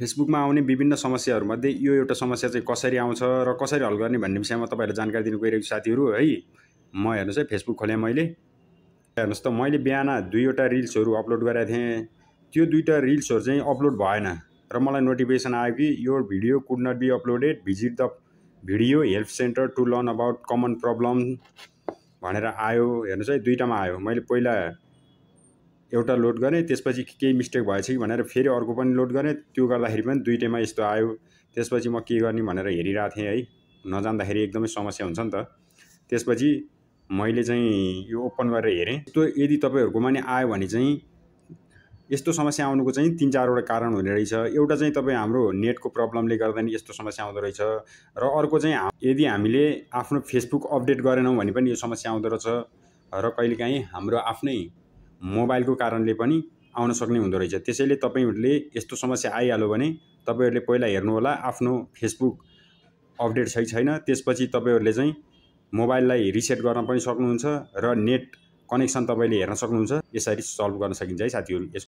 फेसबुकमा आउने विभिन्न समस्याहरूमध्ये यो एउटा समस्या चाहिँ कसरी आउँछ र कसरी हल गर्ने भन्ने विषयमा तपाईँहरूलाई जानकारी दिन गइरहेको छु साथीहरू है। म हेर्नुहोस् है, फेसबुक खोलेँ मैले। हेर्नुहोस् त, मैले बिहान 2वटा रिल्सहरू अपलोड गरेको थिएँ। त्यो 2टा रिल्सहरू चाहिँ अपलोड भएन र मलाई नोटिफिकेसन आयो कि your video could not be uploaded, visit the video help centre to learn about common problem भनेर आयो। हेर्नुहोस् है, 2टामा आयो। मैले पहिला एउटा लोड गरेँ, त्यसपछि केही मिस्टेक भएछ कि भनेर फेरि अर्को पनि लोड गरेँ। त्यो गर्दाखेरि पनि 2टैमा यस्तो आयो। त्यसपछि म के गर्ने भनेर हेरिरहेको थिएँ है। नजान्दाखेरि एकदमै समस्या हुन्छ नि त। त्यसपछि मैले चाहिँ यो ओपन गरेर हेरेँ। त्यो यदि तपाईँहरुकोमा नि आयो भने चाहिँ यस्तो समस्या आउनुको चाहिँ 3-4वटा कारण हुने रहेछ। एउटा चाहिँ तपाईँ हाम्रो नेटको प्रब्लमले गर्दा नि यस्तो समस्या आउँदो रहेछ र अर्को चाहिँ यदि हामीले आफ्नो फेसबुक अपडेट गरेनौँ भने पनि यो समस्या आउँदो रहेछ र कहिलेकाहीँ हाम्रो आफ्नै मोबाइलको कारणले पनि आउन सक्ने हुँदो रहेछ। त्यसैले तपाईहरुले यस्तो समस्या आइहाल्यो भने तपाईहरुले पहिला हेर्नु होला आफ्नो फेसबुक अपडेट छ कि छैन। त्यसपछि तपाईहरुले चाहिँ मोबाइललाई रिसेट गर्न पनि सक्नुहुन्छ र नेट कनेक्सन तपाईले हेर्न सक्नुहुन्छ। यसरी सल्भ गर्न सकिन्छ है साथीहरु।